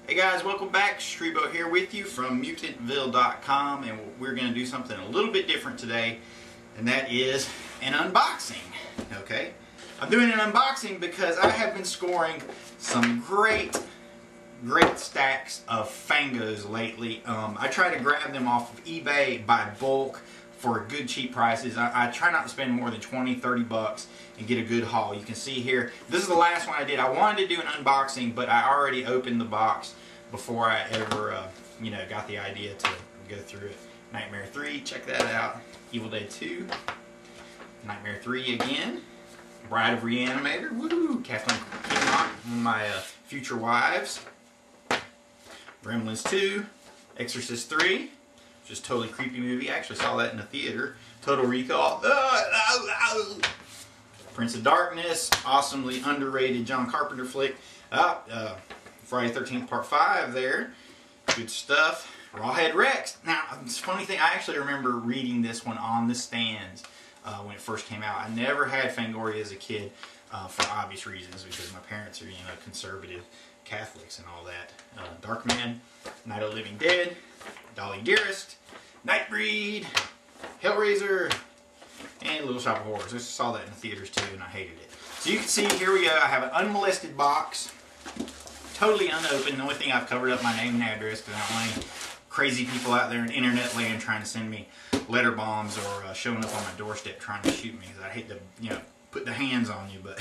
Hey guys, welcome back. Streebo here with you from mutantville.com, and we're going to do something a little bit different today, and that is an unboxing. Okay, I'm doing an unboxing because I have been scoring some great stacks of Fangos lately. I try to grab them off of eBay by bulk for good cheap prices. I try not to spend more than 20-30 bucks and get a good haul. You can see here, this is the last one I did. I wanted to do an unboxing, but I already opened the box before I ever got the idea to go through it. Nightmare 3, check that out. Evil Dead 2, Nightmare 3 again, Bride of Reanimator, woo! Kathleen Keenan, one of my future wives. Gremlins 2, Exorcist 3, just totally creepy movie. I actually saw that in the theater. Total Recall. Prince of Darkness, awesomely underrated John Carpenter flick. Friday the 13th Part 5 there. Good stuff. Rawhead Rex. Now, it's a funny thing, I actually remember reading this one on the stands when it first came out. I never had Fangoria as a kid for obvious reasons, because my parents are, conservative Catholics and all that. Darkman, Night of the Living Dead, Dolly Dearest, Nightbreed, Hellraiser, and Little Shop of Horrors. I saw that in the theaters too, and I hated it. So you can see, here we go. I have an unmolested box, totally unopened. The only thing I've covered up my name and address, because I don't want any crazy people out there in internet land trying to send me letter bombs or showing up on my doorstep trying to shoot me, because I hate to, put the hands on you, but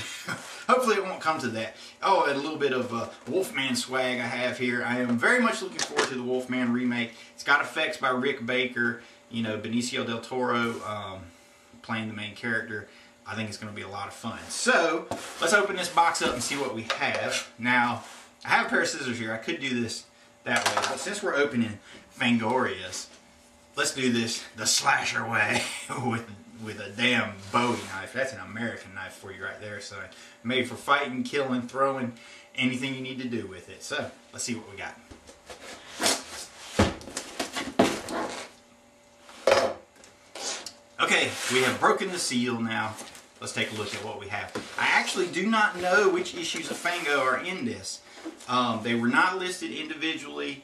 hopefully it won't come to that. Oh, and a little bit of Wolfman swag I have here. I am very much looking forward to the Wolfman remake. It's got effects by Rick Baker, Benicio del Toro playing the main character. I think it's going to be a lot of fun. So, let's open this box up and see what we have. Now, I have a pair of scissors here. I could do this that way, but since we're opening Fangorias, let's do this the slasher way with a damn Bowie knife. That's an American knife for you right there, son. Made for fighting, killing, throwing, anything you need to do with it. So, let's see what we got. Okay, we have broken the seal now. Let's take a look at what we have. I actually do not know which issues of Fango are in this. They were not listed individually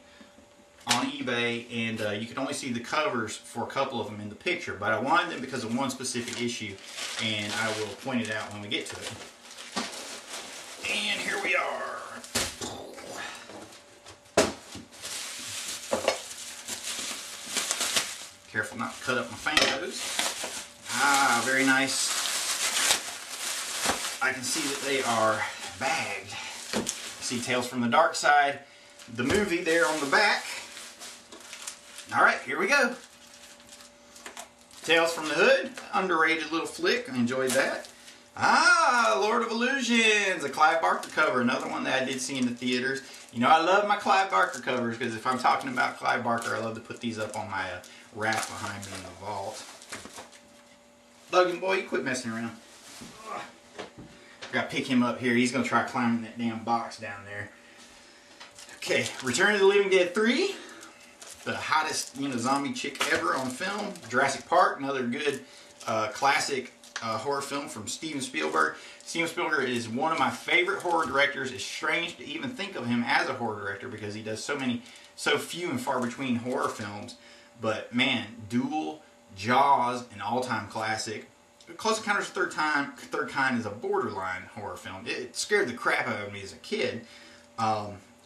on eBay, and you can only see the covers for a couple of them in the picture, but I wanted them because of one specific issue, and I will point it out when we get to it. And here we are. Careful not to cut up my Fangos. Ah, very nice. I can see that they are bagged. See Tales from the Dark Side, the movie there on the back. Alright, here we go. Tales from the Hood, underrated little flick. I enjoyed that. Ah, Lord of Illusions, a Clive Barker cover, another one that I did see in the theaters. I love my Clive Barker covers, because if I'm talking about Clive Barker, I love to put these up on my rack behind me in the vault. Logan, boy, you quit messing around. I gotta pick him up here. He's gonna try climbing that damn box down there. Okay, Return of the Living Dead 3. The hottest, zombie chick ever on film. Jurassic Park, another good classic horror film from Steven Spielberg. Steven Spielberg is one of my favorite horror directors. It's strange to even think of him as a horror director because he does so few and far between horror films. But man, Duel, Jaws, an all-time classic. Close Encounters of the Third Kind is a borderline horror film. It scared the crap out of me as a kid.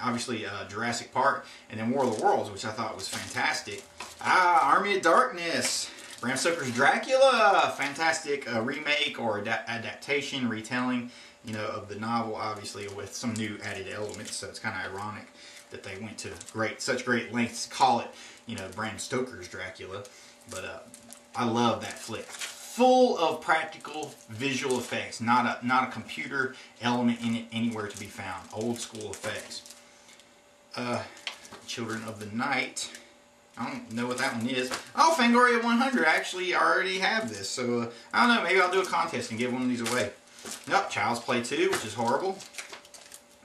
Obviously Jurassic Park, and then War of the Worlds, which I thought was fantastic. Army of Darkness, Bram Stoker's Dracula, fantastic remake or adaptation, retelling, of the novel, obviously with some new added elements. So it's kind of ironic that they went to such great lengths to call it, Bram Stoker's Dracula. But I love that flick. Full of practical visual effects, not a computer element in it anywhere to be found. Old school effects. Children of the Night. I don't know what that one is. Oh, Fangoria 100. Actually, I already have this. So, I don't know. Maybe I'll do a contest and give one of these away. Nope. Child's Play 2, which is horrible.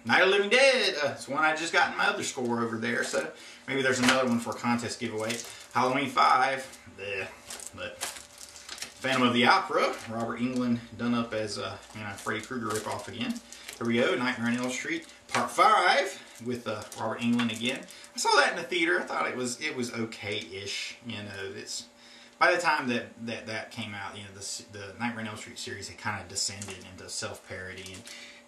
Night of the Living Dead. It's one I just got in my other score over there. So, maybe there's another one for a contest giveaway. Halloween 5. Bleh. But Phantom of the Opera, Robert Englund done up as Freddy Krueger ripoff again. Here we go, Nightmare on Elm Street, Part 5 with Robert Englund again. I saw that in the theater. I thought it was okay-ish. You know, it's by the time that came out, you know, the Nightmare on Elm Street series had kind of descended into self-parody,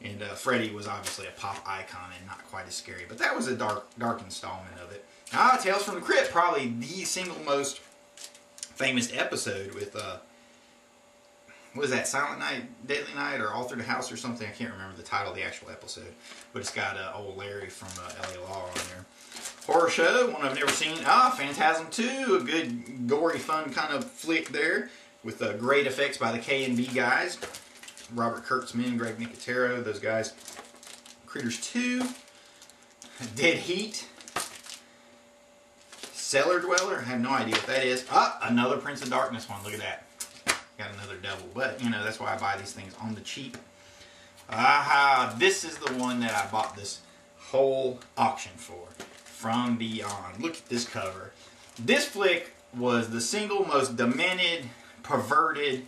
and Freddy was obviously a pop icon and not quite as scary. But that was a dark installment of it. Tales from the Crypt, probably the single most famous episode with what is that, Silent Night, Deadly Night, or All Through the House or something? I can't remember the title of the actual episode. But it's got old Larry from LA Law on there. Horror show, one I've never seen. Phantasm 2, a good, gory, fun kind of flick there. With great effects by the K&B guys. Robert Kurtzman, Greg Nicotero, those guys. Critters 2. Dead Heat. Cellar Dweller, I have no idea what that is. Another Prince of Darkness one, look at that. Got another devil, but you know, that's why I buy these things on the cheap. This is the one that I bought this whole auction for. From Beyond. Look at this cover. This flick was the single most demented, perverted,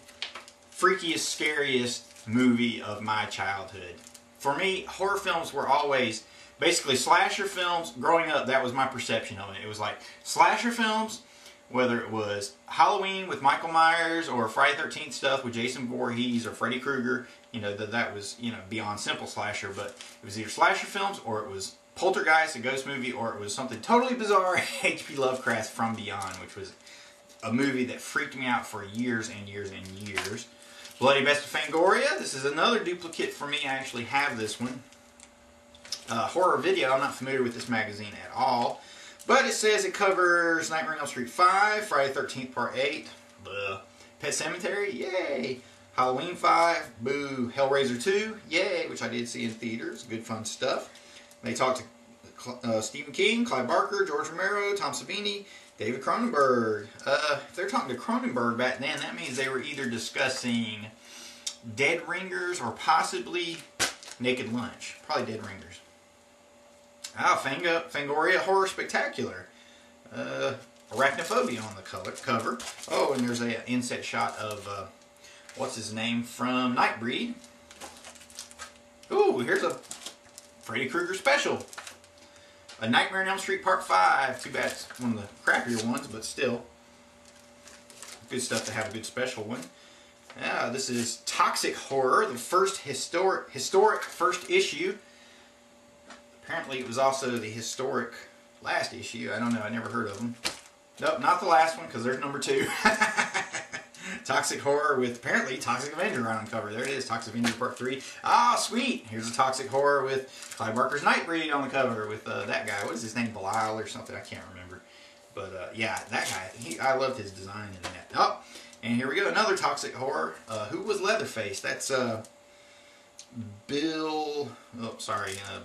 freakiest, scariest movie of my childhood. For me, horror films were always basically slasher films. Growing up, that was my perception of it. It was like slasher films, whether it was Halloween with Michael Myers or Friday the 13th stuff with Jason Voorhees or Freddy Krueger, you know, that was, you know, beyond simple slasher, but it was either slasher films or it was Poltergeist, a ghost movie, or it was something totally bizarre, H.P. Lovecraft's From Beyond, which was a movie that freaked me out for years and years and years. Bloody Best of Fangoria, this is another duplicate for me. I actually have this one. Horror Video, I'm not familiar with this magazine at all. But it says it covers Nightmare on Elm Street 5, Friday the 13th Part 8, Pet Sematary, yay! Halloween 5, boo! Hellraiser 2, yay! Which I did see in theaters, good fun stuff. They talked to Stephen King, Clive Barker, George Romero, Tom Savini, David Cronenberg. If they're talking to Cronenberg back then, that means they were either discussing Dead Ringers or possibly Naked Lunch. Probably Dead Ringers. Fangoria Horror Spectacular. Arachnophobia on the cover. Oh, and there's an inset shot of, what's his name, from Nightbreed. Ooh, here's a Freddy Krueger special. A Nightmare on Elm Street Part 5. Too bad it's one of the crappier ones, but still. Good stuff to have a good special one. This is Toxic Horror, the first historic first issue. Apparently it was also the historic last issue. I don't know, I never heard of them. Nope, not the last one, because there's number 2. Toxic Horror with apparently Toxic Avenger on the cover. There it is, Toxic Avenger Part 3. Sweet! Here's a Toxic Horror with Clive Barker's Nightbreed on the cover with that guy. What is his name? Belial or something? I can't remember. But yeah, that guy. I loved his design in that. And here we go, another Toxic Horror. Who was Leatherface? That's Bill.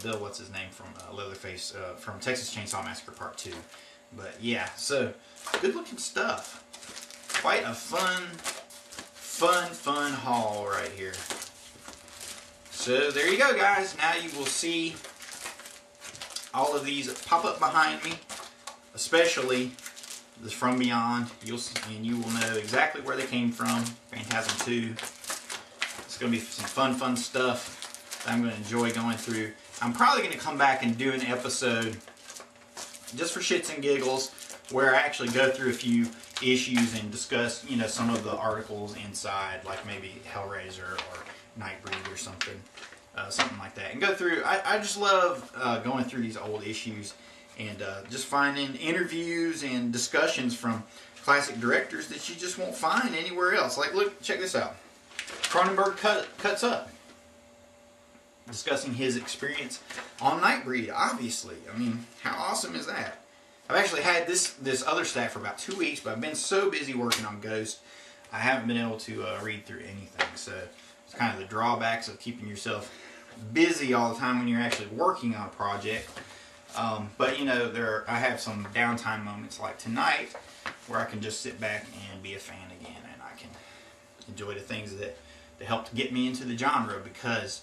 Bill. What's his name from Leatherface from Texas Chainsaw Massacre Part 2. But yeah, so good looking stuff. Quite a fun haul right here. So there you go, guys. Now you will see all of these pop up behind me, especially this From Beyond. And you will know exactly where they came from. Phantasm 2. It's going to be some fun stuff that I'm going to enjoy going through. I'm probably going to come back and do an episode just for shits and giggles where I actually go through a few issues and discuss, you know, some of the articles inside, like maybe Hellraiser or Nightbreed or something like that. And go through, I just love going through these old issues and just finding interviews and discussions from classic directors that you just won't find anywhere else. Like, look, check this out. Cronenberg cuts up, discussing his experience on Nightbreed, obviously. I mean, how awesome is that? I've actually had this other stack for about 2 weeks, but I've been so busy working on Ghost, I haven't been able to read through anything. So it's kind of the drawbacks of keeping yourself busy all the time when you're actually working on a project. But you know, I have some downtime moments like tonight where I can just sit back and be a fan again, and I can enjoy the things that helped get me into the genre, because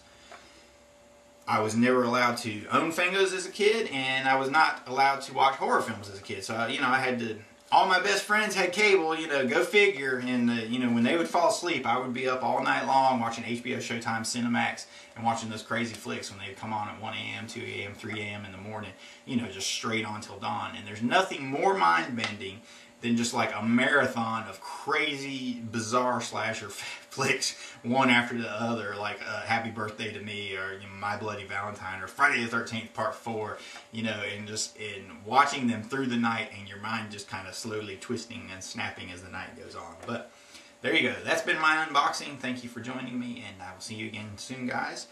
I was never allowed to own Fangos as a kid, and I was not allowed to watch horror films as a kid. So, you know, I had to all my best friends had cable, you know, go figure. And, you know, when they would fall asleep, I would be up all night long watching HBO, Showtime, Cinemax, and watching those crazy flicks when they would come on at 1 a.m., 2 a.m., 3 a.m. in the morning, you know, just straight on till dawn. And there's nothing more mind-bending than just like a marathon of crazy, bizarre slasher flicks, one after the other, like Happy Birthday to Me, or you know, My Bloody Valentine, or Friday the 13th Part 4, you know, and just in watching them through the night, and your mind just kind of slowly twisting and snapping as the night goes on. But there you go. That's been my unboxing. Thank you for joining me, and I will see you again soon, guys.